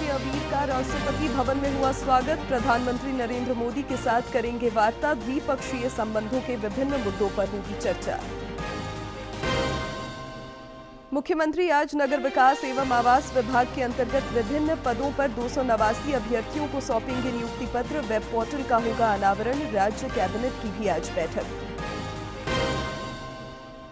के अबीर का राष्ट्रपति भवन में हुआ स्वागत। प्रधानमंत्री नरेंद्र मोदी के साथ करेंगे वार्ता। द्विपक्षीय संबंधों के विभिन्न मुद्दों पर होगी चर्चा। मुख्यमंत्री आज नगर विकास एवं आवास विभाग के अंतर्गत विभिन्न पदों पर 289 अभ्यर्थियों को सौंपेंगे नियुक्ति पत्र। वेब पोर्टल का होगा अनावरण। राज्य कैबिनेट की भी आज बैठक।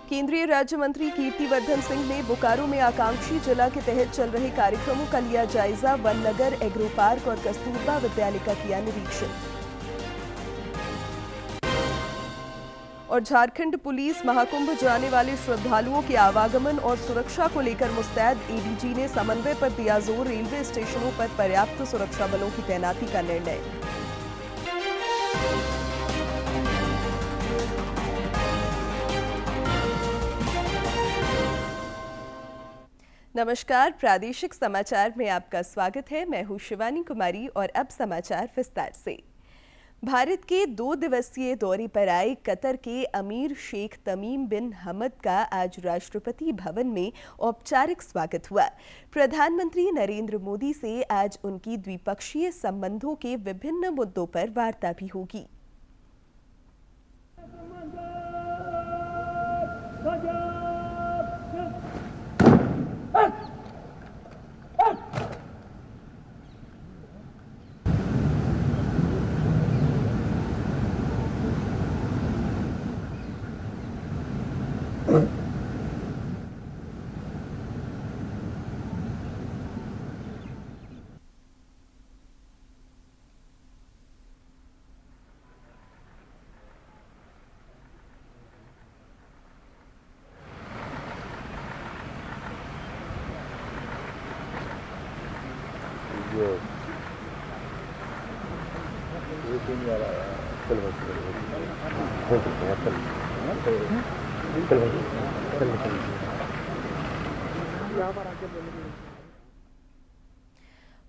केंद्रीय राज्य मंत्री कीर्तिवर्धन सिंह ने बोकारो में आकांक्षी जिला के तहत चल रहे कार्यक्रमों का लिया जायजा। वन नगर, एग्रो पार्क और कस्तूरबा विद्यालय का किया निरीक्षण। और झारखंड पुलिस महाकुंभ जाने वाले श्रद्धालुओं के आवागमन और सुरक्षा को लेकर मुस्तैद। एडीजी ने समन्वय पर दिया जोर। रेलवे स्टेशनों पर पर्याप्त सुरक्षा बलों की तैनाती का निर्णय। नमस्कार, प्रादेशिक समाचार में आपका स्वागत है। मैं हूं शिवानी कुमारी और अब समाचार विस्तार से। भारत के 2 दिवसीय दौरे पर आए कतर के अमीर शेख तमीम बिन हमद का आज राष्ट्रपति भवन में औपचारिक स्वागत हुआ। प्रधानमंत्री नरेंद्र मोदी से आज उनकी द्विपक्षीय संबंधों के विभिन्न मुद्दों पर वार्ता भी होगी।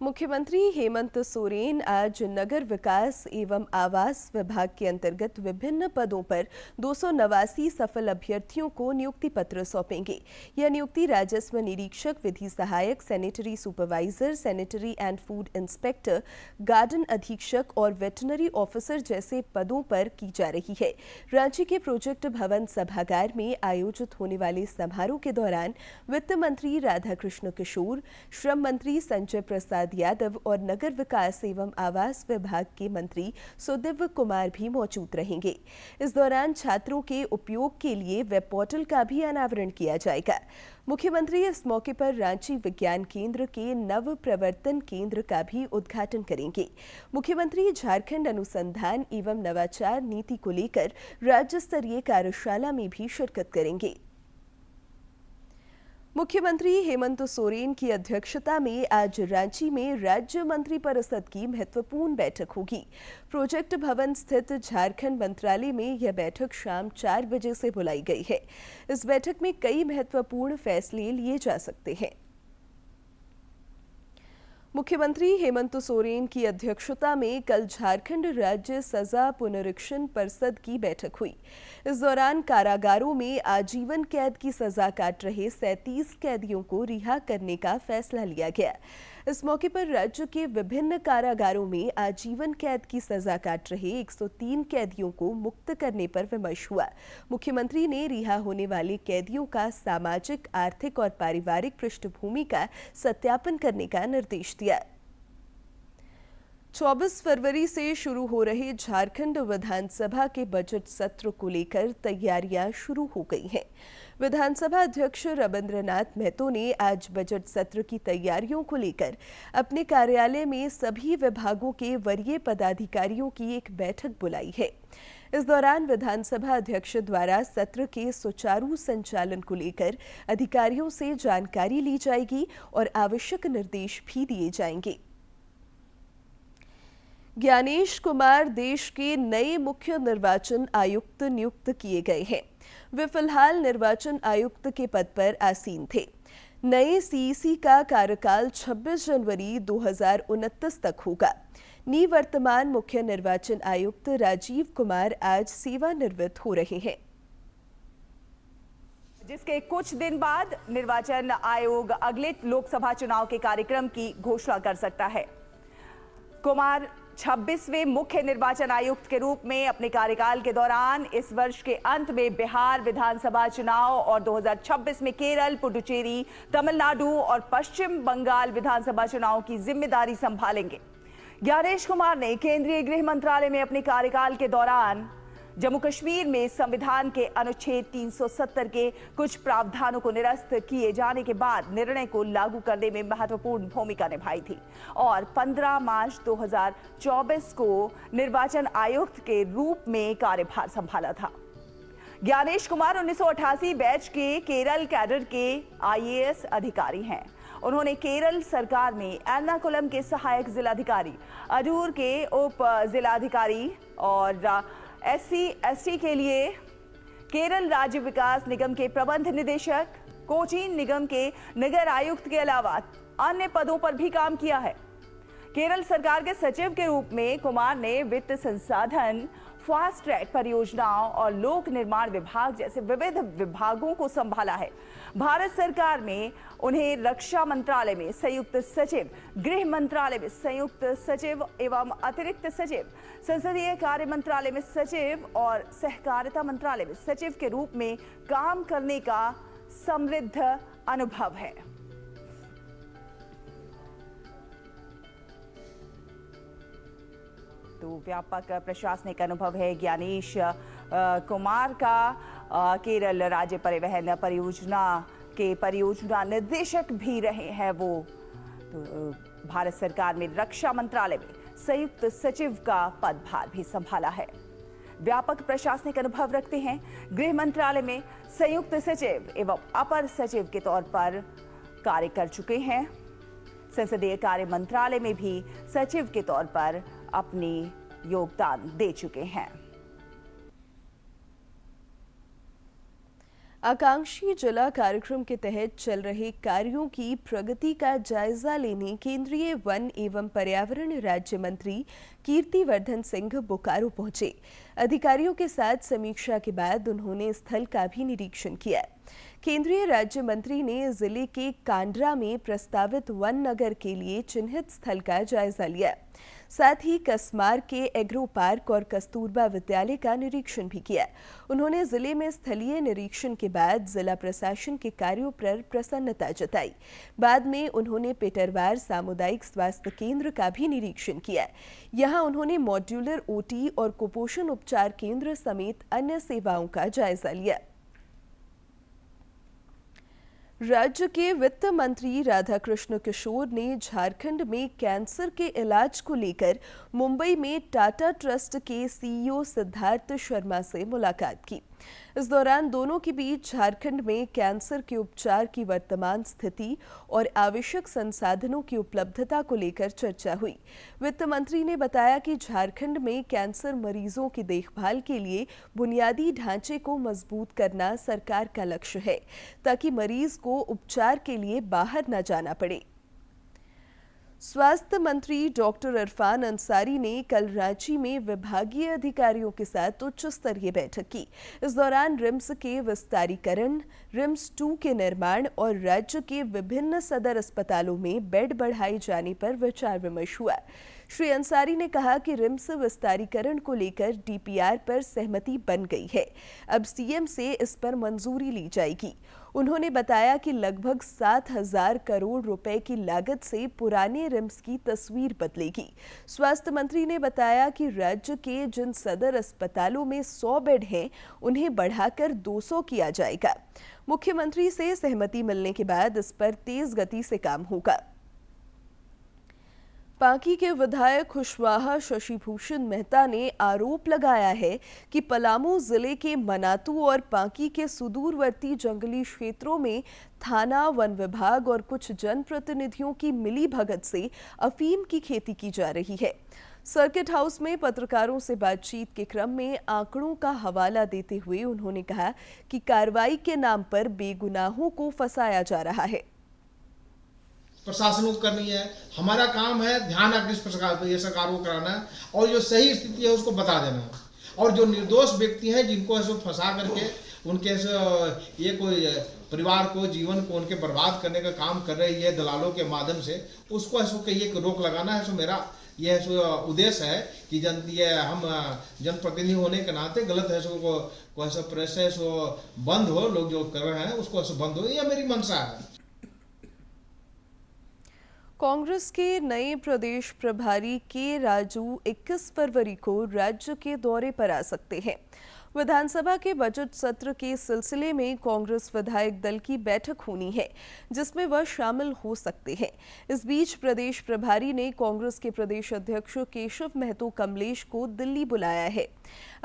मुख्यमंत्री हेमंत सोरेन आज नगर विकास एवं आवास विभाग के अंतर्गत विभिन्न पदों पर 289 सफल अभ्यर्थियों को नियुक्ति पत्र सौंपेंगे। यह नियुक्ति राजस्व निरीक्षक, विधि सहायक, sanitary supervisor, sanitary and food inspector, garden अधीक्षक और वेटनरी ऑफिसर जैसे पदों पर की जा रही है। रांची के प्रोजेक्ट भवन सभागार में आयोजित होने वाले समारोह के दौरान वित्त मंत्री राधाकृष्ण किशोर, श्रम मंत्री संजय प्रसाद यादव और नगर विकास एवं आवास विभाग के मंत्री सुदिव्य कुमार भी मौजूद रहेंगे। इस दौरान छात्रों के उपयोग के लिए वेब पोर्टल का भी अनावरण किया जाएगा। मुख्यमंत्री इस मौके पर रांची विज्ञान केंद्र के नव प्रवर्तन केंद्र का भी उद्घाटन करेंगे। मुख्यमंत्री झारखंड अनुसंधान एवं नवाचार नीति को लेकर राज्य स्तरीय कार्यशाला में भी शिरकत करेंगे। मुख्यमंत्री हेमंत सोरेन की अध्यक्षता में आज रांची में राज्य मंत्रिपरिषद की महत्वपूर्ण बैठक होगी। प्रोजेक्ट भवन स्थित झारखंड मंत्रालय में यह बैठक शाम 4 बजे से बुलाई गई है। इस बैठक में कई महत्वपूर्ण फैसले लिए जा सकते हैं। मुख्यमंत्री हेमंत सोरेन की अध्यक्षता में कल झारखंड राज्य सजा पुनरीक्षण परिषद की बैठक हुई। इस दौरान कारागारों में आजीवन कैद की सजा काट रहे 37 कैदियों को रिहा करने का फैसला लिया गया। इस मौके पर राज्य के विभिन्न कारागारों में आजीवन कैद की सजा काट रहे 103 कैदियों को मुक्त करने पर विमर्श हुआ। मुख्यमंत्री ने रिहा होने वाले कैदियों का सामाजिक, आर्थिक और पारिवारिक पृष्ठभूमि का सत्यापन करने का निर्देश दिया। 24 फरवरी से शुरू हो रहे झारखंड विधानसभा के बजट सत्र को लेकर तैयारियां शुरू हो गई हैं। विधानसभा अध्यक्ष रविंद्रनाथ महतो ने आज बजट सत्र की तैयारियों को लेकर अपने कार्यालय में सभी विभागों के वरीय पदाधिकारियों की एक बैठक बुलाई है। इस दौरान विधानसभा अध्यक्ष द्वारा सत्र के सुचारू संचालन को लेकर अधिकारियों से जानकारी ली जाएगी और आवश्यक निर्देश भी दिए जाएंगे। ज्ञानेश कुमार देश के नए मुख्य निर्वाचन आयुक्त नियुक्त किए गए हैं। वे फिलहाल निर्वाचन आयुक्त के पद पर आसीन थे। नए सीईसी का कार्यकाल 26 जनवरी 2029 तक होगा। निवर्तमान मुख्य निर्वाचन आयुक्त राजीव कुमार आज सेवानिवृत्त हो रहे हैं। जिसके कुछ दिन बाद निर्वाचन आयोग अगले लोकसभा चुनाव के कार्यक्रम की घोषणा कर सकता है। कुमार 26वें मुख्य निर्वाचन आयुक्त के रूप में अपने कार्यकाल के दौरान इस वर्ष के अंत में बिहार विधानसभा चुनाव और 2026 में केरल, पुडुचेरी, तमिलनाडु और पश्चिम बंगाल विधानसभा चुनाव की जिम्मेदारी संभालेंगे। ज्ञानेश कुमार ने केंद्रीय गृह मंत्रालय में अपने कार्यकाल के दौरान जम्मू कश्मीर में संविधान के अनुच्छेद 370 के कुछ प्रावधानों को निरस्त किए जाने के बाद निर्णय को लागू करने में महत्वपूर्ण भूमिका निभाई थी और 15 मार्च 2024 को निर्वाचन आयुक्त के रूप में कार्यभार संभाला था। ज्ञानेश कुमार 1988 बैच के केरल कैडर के IAS अधिकारी हैं। उन्होंने केरल सरकार में एर्नाकुलम के सहायक जिलाधिकारी, अडूर के उप जिलाधिकारी और SC/ST के लिए केरल राज्य विकास निगम के प्रबंध निदेशक, कोचीन निगम के नगर आयुक्त के अलावा अन्य पदों पर भी काम किया है। केरल सरकार के सचिव के रूप में कुमार ने वित्त संसाधन, फास्ट ट्रैक परियोजनाओं और लोक निर्माण विभाग जैसे विविध विभागों को संभाला है। भारत सरकार में उन्हें रक्षा मंत्रालय में संयुक्त सचिव, गृह मंत्रालय में संयुक्त सचिव एवं अतिरिक्त सचिव, संसदीय कार्य मंत्रालय में सचिव और सहकारिता मंत्रालय में सचिव के रूप में काम करने का समृद्ध अनुभव है। तो व्यापक प्रशासनिक अनुभव है ज्ञानेश कुमार का। केरल राज्य परिवहन परियोजना के परियोजना निर्देशक भी रहे हैं वो। तो भारत सरकार में रक्षा मंत्रालय में संयुक्त सचिव का पदभार भी संभाला है। व्यापक प्रशासनिक अनुभव रखते हैं। गृह मंत्रालय में संयुक्त सचिव एवं अपर सचिव के तौर पर कार्य कर चुके हैं। संसदीय कार्य मंत्रालय में भी सचिव के तौर पर अपनी योगदान दे चुके हैं। आकांक्षी जिला कार्यक्रम के तहत चल रहे कार्यों की प्रगति का जायजा लेने केंद्रीय वन एवं पर्यावरण राज्य मंत्री कीर्तिवर्धन सिंह बोकारो पहुंचे। अधिकारियों के साथ समीक्षा के बाद उन्होंने स्थल का भी निरीक्षण किया। केंद्रीय राज्य मंत्री ने जिले के कांड्रा में प्रस्तावित वन नगर के लिए चिन्हित स्थल का जायजा लिया। साथ ही कसमार के एग्रो पार्क और कस्तूरबा विद्यालय का निरीक्षण भी किया। उन्होंने जिले में स्थलीय निरीक्षण के बाद जिला प्रशासन के कार्यों पर प्रसन्नता जताई। बाद में उन्होंने पेटरवार सामुदायिक स्वास्थ्य केंद्र का भी निरीक्षण किया। यहां उन्होंने मॉड्यूलर OT और कुपोषण उपचार केंद्र समेत अन्य सेवाओं का जायजा लिया। राज्य के वित्त मंत्री राधाकृष्ण किशोर ने झारखंड में कैंसर के इलाज को लेकर मुंबई में टाटा ट्रस्ट के CEO सिद्धार्थ शर्मा से मुलाकात की। इस दौरान दोनों के बीच झारखंड में कैंसर के उपचार की वर्तमान स्थिति और आवश्यक संसाधनों की उपलब्धता को लेकर चर्चा हुई। वित्त मंत्री ने बताया कि झारखंड में कैंसर मरीजों की देखभाल के लिए बुनियादी ढांचे को मजबूत करना सरकार का लक्ष्य है, ताकि मरीज को उपचार के लिए बाहर न जाना पड़े। स्वास्थ्य मंत्री डॉक्टर इरफान अंसारी ने कल रांची में विभागीय अधिकारियों के साथ उच्च स्तरीय बैठक की। इस दौरान रिम्स के विस्तारीकरण, रिम्स 2 के निर्माण और राज्य के विभिन्न सदर अस्पतालों में बेड बढ़ाए जाने पर विचार विमर्श हुआ। श्री अंसारी ने कहा कि रिम्स विस्तारीकरण को लेकर DPR पर सहमति बन गई है। अब CM से इस पर मंजूरी ली जाएगी। उन्होंने बताया कि लगभग 7,000 करोड़ रुपए की लागत से पुराने रिम्स की तस्वीर बदलेगी। स्वास्थ्य मंत्री ने बताया कि राज्य के जिन सदर अस्पतालों में 100 बेड हैं, उन्हें बढ़ाकर 200 किया जाएगा। मुख्यमंत्री से सहमति मिलने के बाद इस पर तेज गति से काम होगा। पांकी के विधायक खुशवाहा शशिभूषण मेहता ने आरोप लगाया है कि पलामू जिले के मनातू और पांकी के सुदूरवर्ती जंगली क्षेत्रों में थाना, वन विभाग और कुछ जनप्रतिनिधियों की मिलीभगत से अफीम की खेती की जा रही है। सर्किट हाउस में पत्रकारों से बातचीत के क्रम में आंकड़ों का हवाला देते हुए उन्होंने कहा कि कार्रवाई के नाम पर बेगुनाहों को फंसाया जा रहा है। प्रशासन को करनी है, हमारा काम है ध्यान इस प्रकार पर सरकारों को कराना और जो सही स्थिति है उसको बता देना, और जो निर्दोष व्यक्ति हैं जिनको ऐसे फंसा करके उनके ये कोई परिवार को, जीवन को उनके बर्बाद करने का काम कर रही है दलालों के माध्यम से, उसको ऐसो ये रोक लगाना है। सो मेरा यह उद्देश्य है कि ये हम जनप्रतिनिधि होने के नाते गलत है सो को ऐसा प्रेस है सो बंद हो, लोग जो कर रहे हैं उसको ऐसा बंद हो, यह मेरी मंशा है। कांग्रेस के नए प्रदेश प्रभारी के राजू 21 फरवरी को राज्य के दौरे पर आ सकते हैं। विधानसभा के बजट सत्र के सिलसिले में कांग्रेस विधायक दल की बैठक होनी है, जिसमें वह शामिल हो सकते हैं। इस बीच प्रदेश प्रभारी ने कांग्रेस के प्रदेश अध्यक्ष केशव महतो कमलेश को दिल्ली बुलाया है।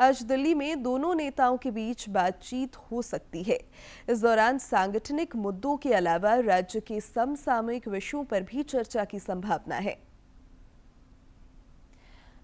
आज दिल्ली में दोनों नेताओं के बीच बातचीत हो सकती है। इस दौरान सांगठनिक मुद्दों के अलावा राज्य के समसामयिक विषयों पर भी चर्चा की संभावना है।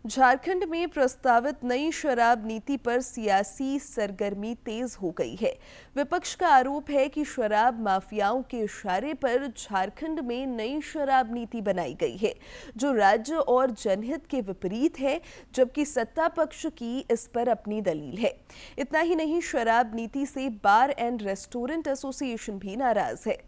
झारखंड में प्रस्तावित नई शराब नीति पर सियासी सरगर्मी तेज हो गई है। विपक्ष का आरोप है कि शराब माफियाओं के इशारे पर झारखंड में नई शराब नीति बनाई गई है, जो राज्य और जनहित के विपरीत है, जबकि सत्ता पक्ष की इस पर अपनी दलील है। इतना ही नहीं, शराब नीति से बार एंड रेस्टोरेंट एसोसिएशन भी नाराज है।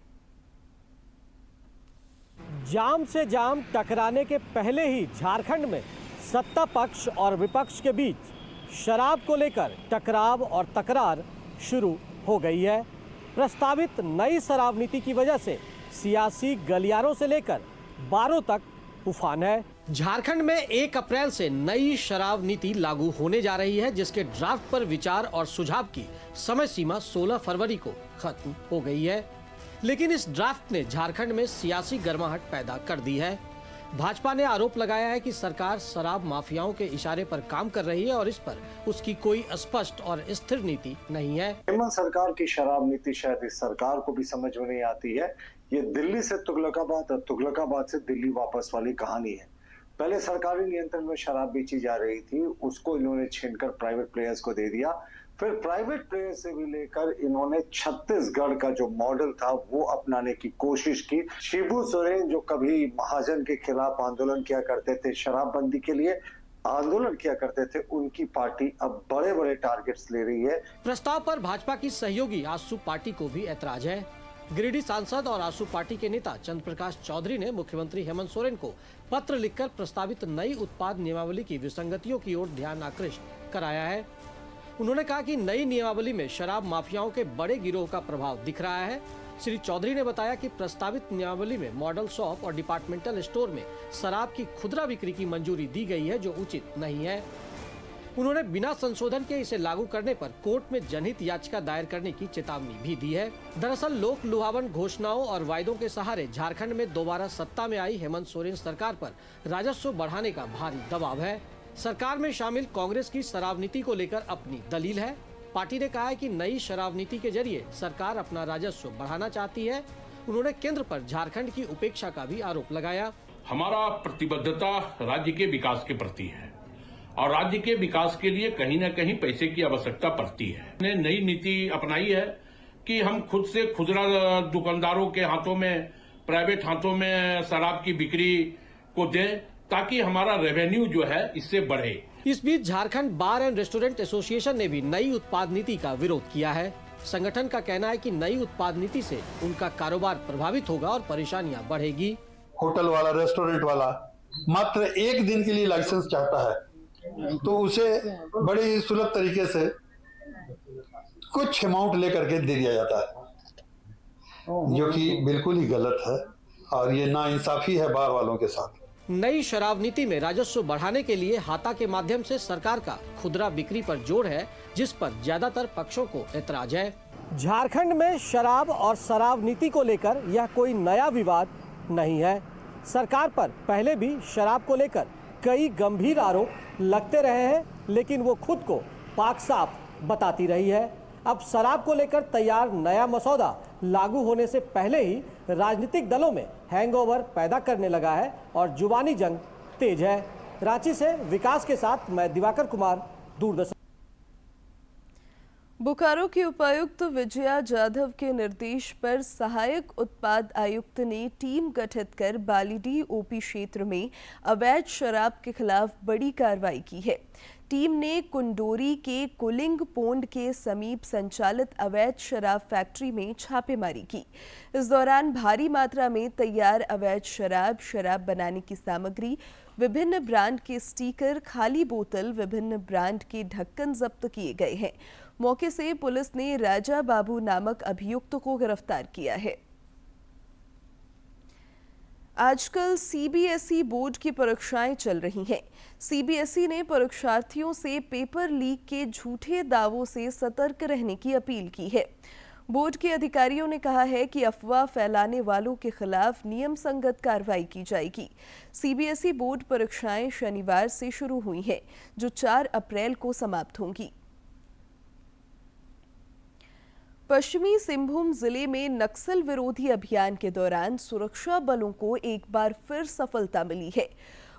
जाम से जाम टकराने के पहले ही झारखंड में सत्ता पक्ष और विपक्ष के बीच शराब को लेकर टकराव और तकरार शुरू हो गई है। प्रस्तावित नई शराब नीति की वजह से सियासी गलियारों से लेकर बारों तक उफान है। झारखंड में 1 अप्रैल से नई शराब नीति लागू होने जा रही है, जिसके ड्राफ्ट पर विचार और सुझाव की समय सीमा 16 फरवरी को खत्म हो गई है। लेकिन इस ड्राफ्ट ने झारखंड में सियासी गर्माहट पैदा कर दी है। भाजपा ने आरोप लगाया है कि सरकार शराब माफियाओं के इशारे पर काम कर रही है और इस पर उसकी कोई स्पष्ट और स्थिर नीति नहीं है। हेमंत सरकार की शराब नीति शायद इस सरकार को भी समझ में नहीं आती है। ये दिल्ली से तुगलकाबाद और तुगलकाबाद से दिल्ली वापस वाली कहानी है। पहले सरकारी नियंत्रण में शराब बेची जा रही थी, उसको इन्होंने छीनकर प्राइवेट प्लेयर्स को दे दिया। फिर प्राइवेट प्लेयर से भी लेकर इन्होंने छत्तीसगढ़ का जो मॉडल था वो अपनाने की कोशिश की। शिबू सोरेन जो कभी महाजन के खिलाफ आंदोलन किया करते थे, शराबबंदी के लिए आंदोलन किया करते थे, उनकी पार्टी अब बड़े बड़े टारगेट्स ले रही है। प्रस्ताव पर भाजपा की सहयोगी आसू पार्टी को भी ऐतराज है। गिरिडीह सांसद और आसू पार्टी के नेता चंद्र प्रकाश चौधरी ने मुख्यमंत्री हेमंत सोरेन को पत्र लिखकर प्रस्तावित नई उत्पाद नियमावली की विसंगतियों की ओर ध्यान आकृष्ट कराया है। उन्होंने कहा कि नई नियमावली में शराब माफियाओं के बड़े गिरोह का प्रभाव दिख रहा है। श्री चौधरी ने बताया कि प्रस्तावित नियमावली में मॉडल शॉप और डिपार्टमेंटल स्टोर में शराब की खुदरा बिक्री की मंजूरी दी गई है, जो उचित नहीं है। उन्होंने बिना संशोधन के इसे लागू करने पर कोर्ट में जनहित याचिका दायर करने की चेतावनी भी दी है। दरअसल लोक लुभावन घोषणाओं और वायदों के सहारे झारखंड में दोबारा सत्ता में आई हेमंत सोरेन सरकार पर राजस्व बढ़ाने का भारी दबाव है। सरकार में शामिल कांग्रेस की शराब नीति को लेकर अपनी दलील है। पार्टी ने कहा है कि नई शराब नीति के जरिए सरकार अपना राजस्व बढ़ाना चाहती है। उन्होंने केंद्र पर झारखंड की उपेक्षा का भी आरोप लगाया। हमारा प्रतिबद्धता राज्य के विकास के प्रति है और राज्य के विकास के लिए कहीं न कहीं पैसे की आवश्यकता पड़ती है। हमने नई नीति अपनाई है कि हम खुद से खुदरा दुकानदारों के हाथों में, प्राइवेट हाथों में शराब की बिक्री को दें, ताकि हमारा रेवेन्यू जो है इससे बढ़े। इस बीच झारखंड बार एंड रेस्टोरेंट एसोसिएशन ने भी नई उत्पाद नीति का विरोध किया है। संगठन का कहना है कि नई उत्पाद नीति से उनका कारोबार प्रभावित होगा और परेशानियां बढ़ेगी। होटल वाला, रेस्टोरेंट वाला मात्र 1 दिन के लिए लाइसेंस चाहता है, तो उसे बड़े सुलभ तरीके से कुछ अमाउंट लेकर के दे दिया जाता है, जो कि बिल्कुल ही गलत है और ये नाइंसाफी है बार वालों के साथ। नई शराब नीति में राजस्व बढ़ाने के लिए हाता के माध्यम से सरकार का खुदरा बिक्री पर जोर है, जिस पर ज्यादातर पक्षों को ऐतराज है। झारखंड में शराब और शराब नीति को लेकर यह कोई नया विवाद नहीं है। सरकार पर पहले भी शराब को लेकर कई गंभीर आरोप लगते रहे हैं, लेकिन वो खुद को पाक साफ बताती रही है। अब शराब को लेकर तैयार नया मसौदा लागू होने से पहले ही राजनीतिक दलों में हैंगओवर पैदा करने लगा है और जुबानी जंग तेज है। रांची से विकास के साथ मैं दिवाकर कुमार, दूरदर्शन। बोकारो के उपायुक्त विजया जाधव के निर्देश पर सहायक उत्पाद आयुक्त ने टीम गठित कर बालीडीह ओपी क्षेत्र में अवैध शराब के खिलाफ बड़ी कार्रवाई की है। टीम ने कुंडोरी के कुलिंग पोंड के समीप संचालित अवैध शराब फैक्ट्री में छापेमारी की। इस दौरान भारी मात्रा में तैयार अवैध शराब, शराब बनाने की सामग्री, विभिन्न ब्रांड के स्टिकर, खाली बोतल, विभिन्न ब्रांड के ढक्कन जब्त किए गए हैं। मौके से पुलिस ने राजा बाबू नामक अभियुक्त को गिरफ्तार किया है। आजकल सीबीएसई बोर्ड की परीक्षाएं चल रही हैं। सीबीएसई ने परीक्षार्थियों से पेपर लीक के झूठे दावों से सतर्क रहने की अपील की है। बोर्ड के अधिकारियों ने कहा है कि अफवाह फैलाने वालों के खिलाफ नियम संगत कार्रवाई की जाएगी। सीबीएसई बोर्ड परीक्षाएं शनिवार से शुरू हुई हैं, जो 4 अप्रैल को समाप्त होंगी। पश्चिमी सिंहभूम जिले में नक्सल विरोधी अभियान के दौरान सुरक्षा बलों को एक बार फिर सफलता मिली है।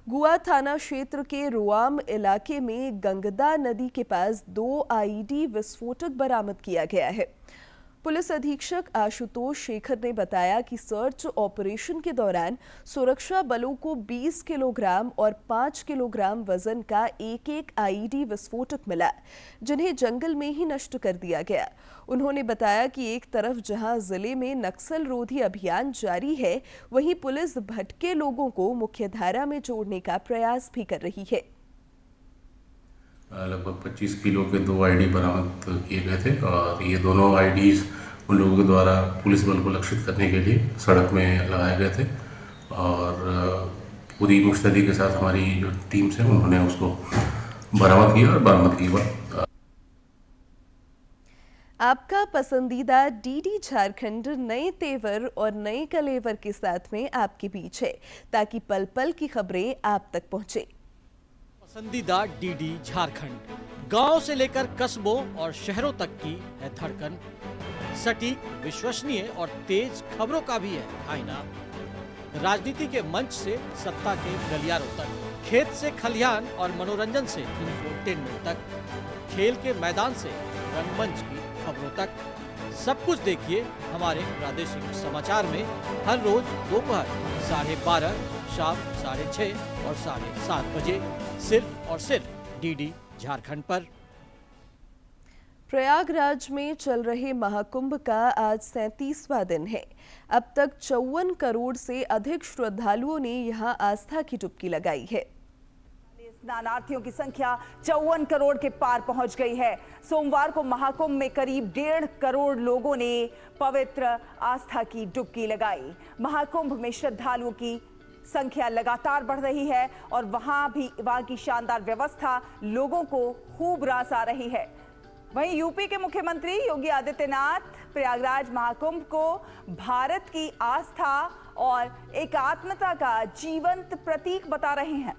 गुआ थाना क्षेत्र के रोआम इलाके में गंगदा नदी के पास 2 आईईडी विस्फोटक बरामद किया गया है। पुलिस अधीक्षक आशुतोष शेखर ने बताया कि सर्च ऑपरेशन के दौरान सुरक्षा बलों को 20 किलोग्राम और 5 किलोग्राम वजन का एक आईईडी विस्फोटक मिला, जिन्हें जंगल में ही नष्ट कर दिया गया। उन्होंने बताया कि एक तरफ जहां जिले में नक्सल रोधी अभियान जारी है, वहीं पुलिस भटके लोगों को मुख्यधारा में जोड़ने का प्रयास भी कर रही है। लगभग 25 किलो के 2 आईडी बरामद किए गए थे और ये दोनों आईडीज उन लोगों के द्वारा पुलिस बल को लक्षित करने के लिए सड़क में लगाए गए थे और पूरी मुस्तैदी के साथ हमारी जो टीम्स हैं उन्होंने उसको बरामद किया और बरामद किया। आपका पसंदीदा डीडी झारखंड नए तेवर और नए कलेवर के साथ में आपके बीच है, ताकि पल पल की खबरें आप तक पहुंचे। पसंदीदा डीडी झारखंड, गांव से लेकर कस्बों और शहरों तक की है धड़कन। सटीक, विश्वसनीय और तेज खबरों का भी है आईना। राजनीति के मंच से सत्ता के गलियारों तक, खेत से खलिहान और मनोरंजन से इंफोटेनमेंट तक, खेल के मैदान से रंगमंच की खबरों तक, सब कुछ देखिए हमारे प्रादेशिक समाचार में हर रोज दोपहर 12:30, शाम 6:30 और 7:30 बजे, सिर्फ और सिर्फ डीडी झारखंड पर। प्रयागराज में चल रहे महाकुंभ का आज 37वां दिन है। अब तक 54 करोड़ से अधिक श्रद्धालुओं ने यहां आस्था की डुबकी लगाई है। स्नानार्थियों की संख्या 54 करोड़ के पार पहुंच गई है। सोमवार को महाकुंभ में करीब 1.5 करोड़ लोगों ने पवित्र आस्था की डुबकी लगाई। महाकुंभ में श्रद्धालुओं की संख्या लगातार बढ़ रही है और वहां की शानदार व्यवस्था लोगों को खूब रास आ रही है। वहीं यूपी के मुख्यमंत्री योगी आदित्यनाथ प्रयागराज महाकुंभ को भारत की आस्था और एकात्मता का जीवंत प्रतीक बता रहे हैं।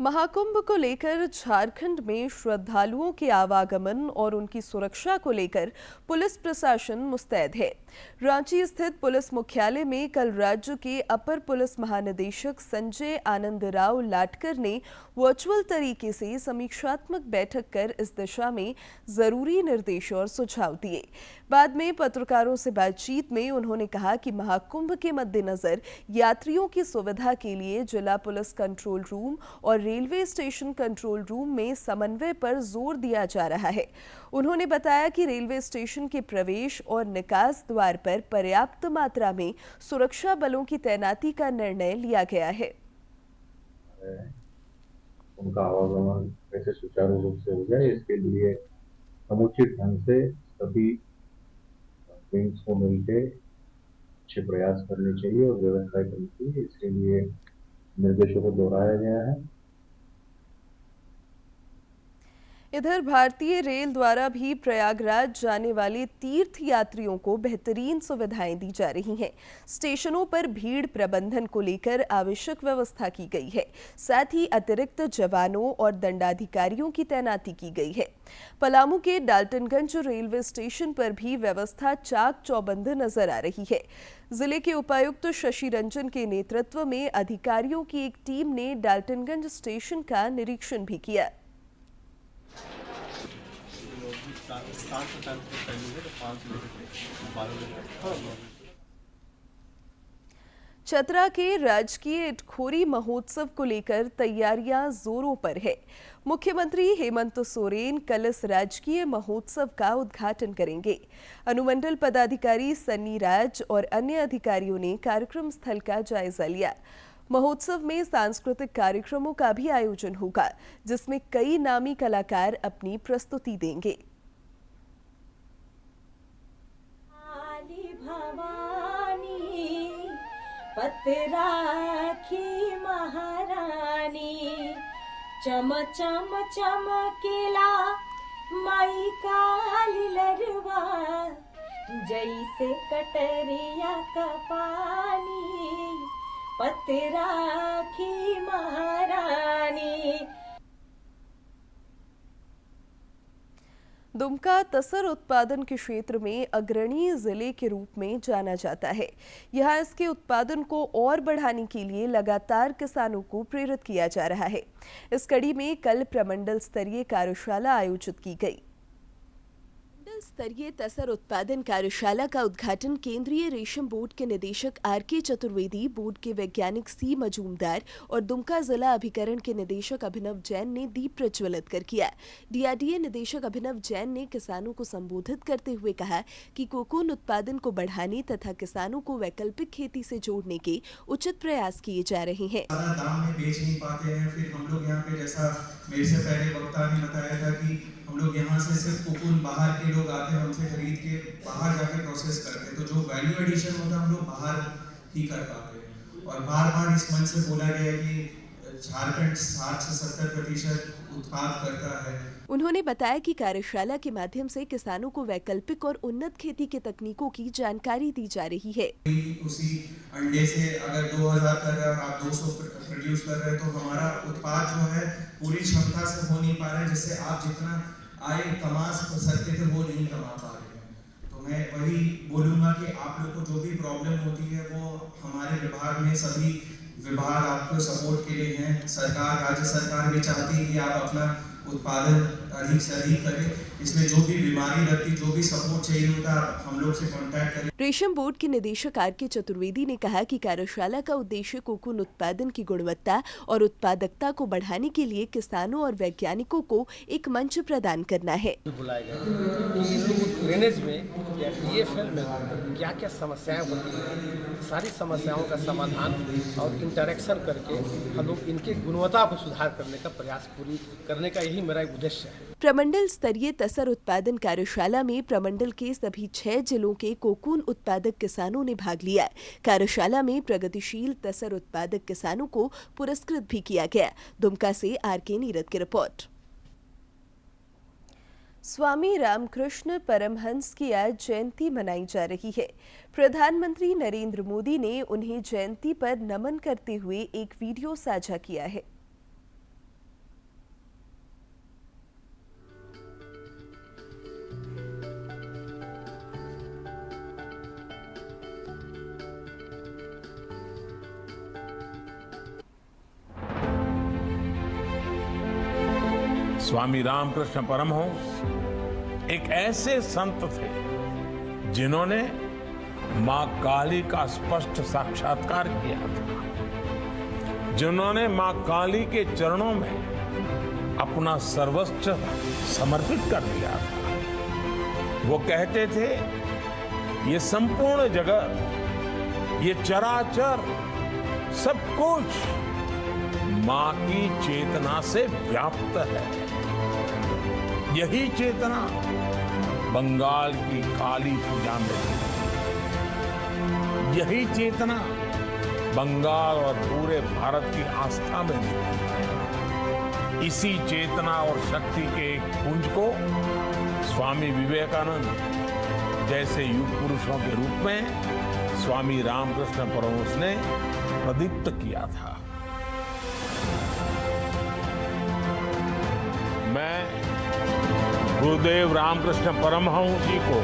महाकुंभ को लेकर झारखंड में श्रद्धालुओं के आवागमन और उनकी सुरक्षा को लेकर पुलिस प्रशासन मुस्तैद है। रांची स्थित पुलिस मुख्यालय में कल राज्य के अपर पुलिस महानिदेशक संजय आनंद राव लाटकर ने वर्चुअल तरीके से समीक्षात्मक बैठक कर इस दिशा में जरूरी निर्देश और सुझाव दिए। बाद में पत्रकारों से बातचीत में उन्होंने कहा कि महाकुंभ के मद्देनजर यात्रियों की सुविधा के लिए जिला पुलिस कंट्रोल रूम और रेलवे स्टेशन कंट्रोल रूम में समन्वय पर जोर दिया जा रहा है। उन्होंने बताया कि रेलवे स्टेशन के प्रवेश और निकास द्वार पर पर्याप्त मात्रा में सुरक्षा बलों की तैनाती का निर्णय लिया गया है। उनका आवागमन कैसे सुचारू रूप से हो जाए, इसके लिए समुचित ढंग से सभी विंग्स को मिलकर अच्छे प्रयास करने चाहिए और व्यवस्था करनी चाहिए। इसके लिए निर्देशों को दोहराया गया है। इधर भारतीय रेल द्वारा भी प्रयागराज जाने वाले तीर्थ यात्रियों को बेहतरीन सुविधाएं दी जा रही हैं। स्टेशनों पर भीड़ प्रबंधन को लेकर आवश्यक व्यवस्था की गई है। साथ ही अतिरिक्त जवानों और दंडाधिकारियों की तैनाती की गई है। पलामू के डाल्टनगंज रेलवे स्टेशन पर भी व्यवस्था चाक चौबंद नजर आ रही है। जिले के उपायुक्त शशि रंजन के नेतृत्व में अधिकारियों की एक टीम ने डाल्टनगंज स्टेशन का निरीक्षण भी किया। चतरा के राजकीय इटखोरी महोत्सव को लेकर तैयारियां जोरों पर है। मुख्यमंत्री हेमंत सोरेन कल इस राजकीय महोत्सव का उद्घाटन करेंगे। अनुमंडल पदाधिकारी सन्नी राज और अन्य अधिकारियों ने कार्यक्रम स्थल का जायजा लिया। महोत्सव में सांस्कृतिक कार्यक्रमों का भी आयोजन होगा, जिसमें कई नामी कलाकार अपनी प्रस्तुति देंगे। पतराखी महारानी चम चम चमकेला माई काली लरवा जैसे कटरिया का पानी पतराखी महारानी। दुमका तसर उत्पादन के क्षेत्र में अग्रणी जिले के रूप में जाना जाता है। यहाँ इसके उत्पादन को और बढ़ाने के लिए लगातार किसानों को प्रेरित किया जा रहा है। इस कड़ी में कल प्रमंडल स्तरीय कार्यशाला आयोजित की गई। स्तरीय तसर उत्पादन कार्यशाला का उद्घाटन केंद्रीय रेशम बोर्ड के निदेशक आर.के. चतुर्वेदी, बोर्ड के वैज्ञानिक सी. मजूमदार और दुमका जिला अभिकरण के निदेशक अभिनव जैन ने दीप प्रज्वलित कर किया। डीआरडीए निदेशक अभिनव जैन ने किसानों को संबोधित करते हुए कहा कि कोकून उत्पादन को बढ़ाने तथा किसानों को वैकल्पिक खेती से जोड़ने के उचित प्रयास किए जा रहे हैं। दाम में बेच नहीं पाते हैं, फिर हम लोग यहाँ पे जैसा मेरे से पहले वक्ता ने बताया था कि हम लोग यहाँ से सिर्फ कोकून बाहर के लोग आते हैं, हमसे खरीद के बाहर जाके प्रोसेस करते हैं, तो जो वैल्यू एडिशन होता है हम लोग बाहर ही कर पाते हैं। और बार बार इस मंच से बोला गया है कि झारखंड 60 से 70% उत्पाद करता है। उन्होंने बताया कि कार्यशाला के माध्यम से किसानों को वैकल्पिक और उन्नत खेती के तकनीकों की जानकारी दी जा रही है। उसी अंडे से अगर 2000 कर रहे हैं और आप 200 प्रोड्यूस कर रहे हैं तो हमारा उत्पाद जो है पूरी क्षमता से हो नहीं पा रहा है, जिससे आप जितना आय कमा सकते थे वो नहीं कमा पा रहे हैं। तो मैं वही बोलूँगा कि आप लोग को जो भी प्रॉब्लम होती है वो हमारे विभाग में सभी विभाग आपको सपोर्ट के लिए हैं। सरकार, राज्य सरकार भी चाहती है कि आप अपना उत्पादन अधिक से अधिक करें। इसमें जो भी बीमारी लगती, जो भी सपोर्ट चाहिए होता है, आप हम लोग से कांटेक्ट करें। रेशम बोर्ड के निदेशक आर.के. चतुर्वेदी ने कहा कि कार्यशाला का उद्देश्य कोकून उत्पादन की गुणवत्ता और उत्पादकता को बढ़ाने के लिए किसानों और वैज्ञानिकों को एक मंच प्रदान करना है। बुलाया गया कि इन लोग ड्रेनेज में या डीएफएल में क्या क्या समस्याएं होती हैं, सारी समस्याओं का समाधान और इंटरेक्शन करके हम लोग इनके गुणवत्ता को सुधार करने का प्रयास पूरी करने का यही मेरा उद्देश्य है। प्रमंडल स्तरीय तसर उत्पादन कार्यशाला में प्रमंडल के सभी 6 जिलों के कोकून उत्पादक किसानों ने भाग लिया। कार्यशाला में प्रगतिशील तसर उत्पादक किसानों को पुरस्कृत भी किया गया। दुमका से आर.के. नीरद की रिपोर्ट। स्वामी रामकृष्ण परमहंस की आज जयंती मनाई जा रही है। प्रधानमंत्री नरेंद्र मोदी ने उन्हें जयंती पर नमन करते हुए एक वीडियो साझा किया है। स्वामी रामकृष्ण परमहंस एक ऐसे संत थे जिन्होंने मां काली का स्पष्ट साक्षात्कार किया था, जिन्होंने मां काली के चरणों में अपना सर्वस्व समर्पित कर दिया था। वो कहते थे, ये संपूर्ण जगत, ये चराचर सब कुछ मां की चेतना से व्याप्त है। यही चेतना बंगाल की काली पूजा में थी। यही चेतना बंगाल और पूरे भारत की आस्था में थी। इसी चेतना और शक्ति के एक पुंज को स्वामी विवेकानंद जैसे युग पुरुषों के रूप में स्वामी रामकृष्ण परमहंस ने प्रदीप्त किया था। मैं गुरुदेव रामकृष्ण परमहंस जी को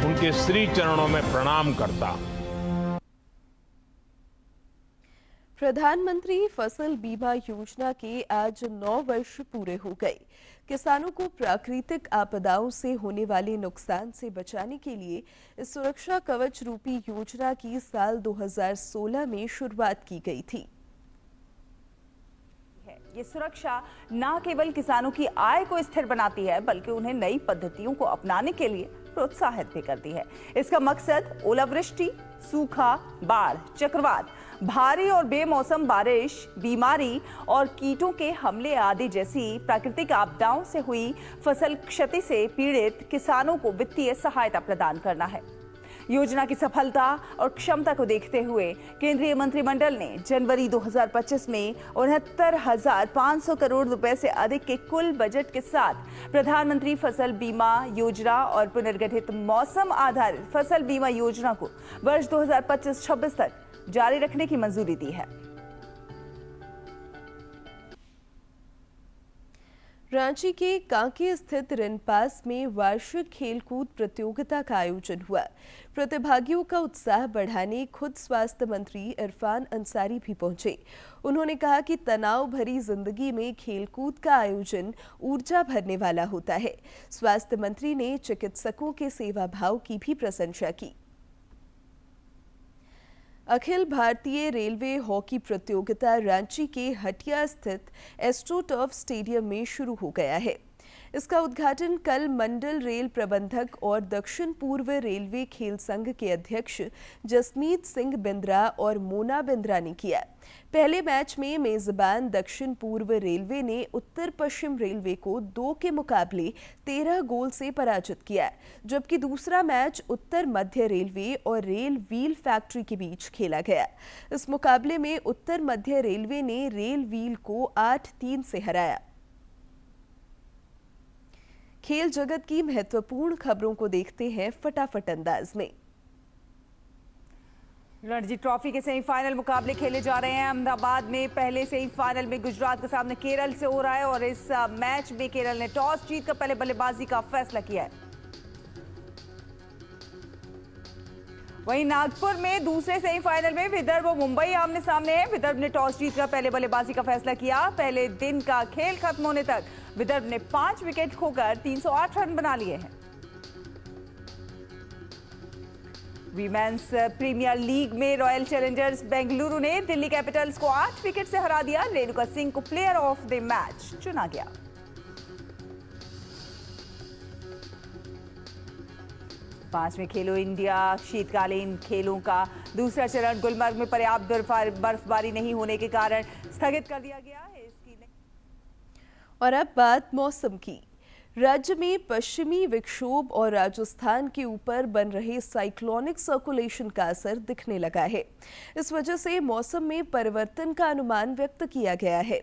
उनके श्री चरणों में प्रणाम करता हूं। प्रधानमंत्री फसल बीमा योजना के आज 9 वर्ष पूरे हो गए। किसानों को प्राकृतिक आपदाओं से होने वाले नुकसान से बचाने के लिए इस सुरक्षा कवच रूपी योजना की साल 2016 में शुरुआत की गई थी। ये सुरक्षा न केवल किसानों की आय को स्थिर बनाती है, बल्कि उन्हें नई पद्धतियों को अपनाने के लिए प्रोत्साहित भी करती है। इसका मकसद ओलावृष्टि, सूखा, बाढ़, चक्रवात, भारी और बेमौसम बारिश, बीमारी और कीटों के हमले आदि जैसी प्राकृतिक आपदाओं से हुई फसल क्षति से पीड़ित किसानों को वित्तीय सहायता प्रदान करना है। योजना की सफलता और क्षमता को देखते हुए केंद्रीय मंत्रिमंडल ने जनवरी 2025 में 69,500 करोड़ रुपए से अधिक के कुल बजट के साथ प्रधानमंत्री फसल बीमा योजना और पुनर्गठित मौसम आधारित फसल बीमा योजना को वर्ष 2025-26 तक जारी रखने की मंजूरी दी है। रांची के कांके स्थित रिनपास में वार्षिक खेलकूद प्रतियोगिता का आयोजन हुआ। प्रतिभागियों का उत्साह बढ़ाने खुद स्वास्थ्य मंत्री इरफान अंसारी भी पहुंचे। उन्होंने कहा कि तनाव भरी जिंदगी में खेलकूद का आयोजन ऊर्जा भरने वाला होता है। स्वास्थ्य मंत्री ने चिकित्सकों के सेवा भाव की भी प्रशंसा की। अखिल भारतीय रेलवे हॉकी प्रतियोगिता रांची के हटिया स्थित एस्ट्रोटर्फ स्टेडियम में शुरू हो गया है। इसका उद्घाटन कल मंडल रेल प्रबंधक और दक्षिण पूर्व रेलवे खेल संघ के अध्यक्ष जसमीत सिंह बिंद्रा और मोना बिंद्रा ने किया। पहले मैच में मेजबान दक्षिण पूर्व रेलवे ने उत्तर पश्चिम रेलवे को 2 के मुकाबले 13 गोल से पराजित किया, जबकि दूसरा मैच उत्तर मध्य रेलवे और रेल व्हील फैक्ट्री के बीच खेला गया। इस मुकाबले में उत्तर मध्य रेलवे ने रेल व्हील को 8-3 से हराया। खेल जगत की महत्वपूर्ण खबरों को देखते हैं फटाफट अंदाज में। रणजी ट्रॉफी के सेमीफाइनल मुकाबले खेले जा रहे हैं। अहमदाबाद में पहले सेमीफाइनल में गुजरात का सामना केरल से हो रहा है और इस मैच में केरल ने टॉस जीतकर पहले बल्लेबाजी का फैसला किया है। वहीं नागपुर में दूसरे सेमीफाइनल में विदर्भ और मुंबई आमने सामने है। विदर्भ ने टॉस जीतकर पहले बल्लेबाजी का फैसला किया। पहले दिन का खेल खत्म होने तक विदर्भ ने 5 विकेट खोकर 308 रन बना लिए हैं। वीमेंस प्रीमियर लीग में रॉयल चैलेंजर्स बेंगलुरु ने दिल्ली कैपिटल्स को 8 विकेट से हरा दिया। रेणुका सिंह को प्लेयर ऑफ द मैच चुना गया। पांचवें खेलो इंडिया शीतकालीन खेलों का दूसरा चरण गुलमर्ग में पर्याप्त बर्फबारी नहीं होने के कारण स्थगित कर दिया गया है। और अब बात मौसम की। राज्य में पश्चिमी विक्षोभ और राजस्थान के ऊपर बन रहे साइक्लोनिक सर्कुलेशन का असर दिखने लगा है। इस वजह से मौसम में परिवर्तन का अनुमान व्यक्त किया गया है।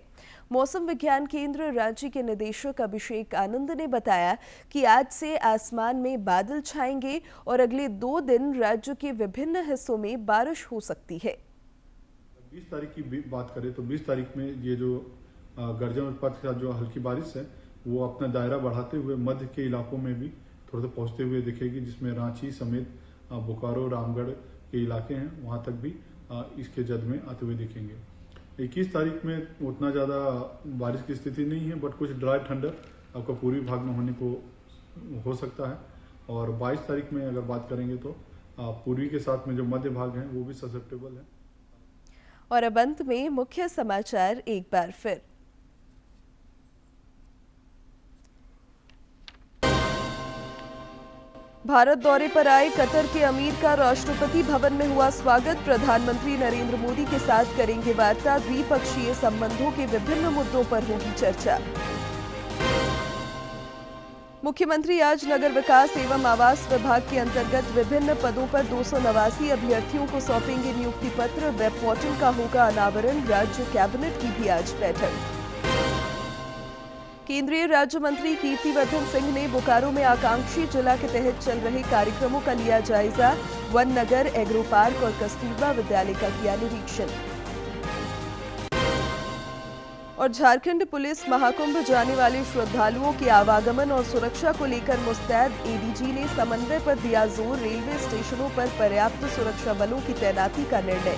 मौसम विज्ञान केंद्र रांची के निदेशक अभिषेक आनंद ने बताया कि आज से आसमान में बादल छाएंगे और अगले 2 दिन राज्य के विभिन्न हिस्सों में बारिश हो सकती है। 20 तारीख की बात करें तो 20 तारीख में ये जो गर्जन उत्पात के साथ जो हल्की बारिश है वो अपना दायरा बढ़ाते हुए मध्य के इलाकों में भी थोड़ा सा पहुंचते हुए दिखेगी, जिसमें रांची समेत बोकारो रामगढ़ के इलाके हैं वहां तक भी इसके जद में आते हुए दिखेंगे। 21 तारीख में उतना ज़्यादा बारिश की स्थिति नहीं है, बट कुछ ड्राई ठंडक आपका पूर्वी भाग में होने को हो सकता है। और 22 तारीख में अगर बात करेंगे तो पूर्वी के साथ में जो मध्य भाग हैं वो भी ससेप्टेबल है। और अब अंत में मुख्य समाचार एक बार फिर। भारत दौरे पर आए कतर के अमीर का राष्ट्रपति भवन में हुआ स्वागत। प्रधानमंत्री नरेंद्र मोदी के साथ करेंगे वार्ता। द्विपक्षीय संबंधों के विभिन्न मुद्दों पर होगी चर्चा। मुख्यमंत्री आज नगर विकास एवं आवास विभाग के अंतर्गत विभिन्न पदों पर 289 अभ्यर्थियों को सौंपेंगे नियुक्ति पत्र। वेब पोर्टल का होगा अनावरण। राज्य कैबिनेट की भी आज बैठक। केंद्रीय राज्य मंत्री कीर्तिवर्धन सिंह ने बोकारो में आकांक्षी जिला के तहत चल रहे कार्यक्रमों का लिया जायजा। वन नगर, एग्रो पार्क और कस्तूरबा विद्यालय का किया निरीक्षण। और झारखंड पुलिस महाकुंभ जाने वाले श्रद्धालुओं के आवागमन और सुरक्षा को लेकर मुस्तैद। एडीजी ने समन्वय पर दिया जोर। रेलवे स्टेशनों पर पर्याप्त सुरक्षा बलों की तैनाती का निर्णय।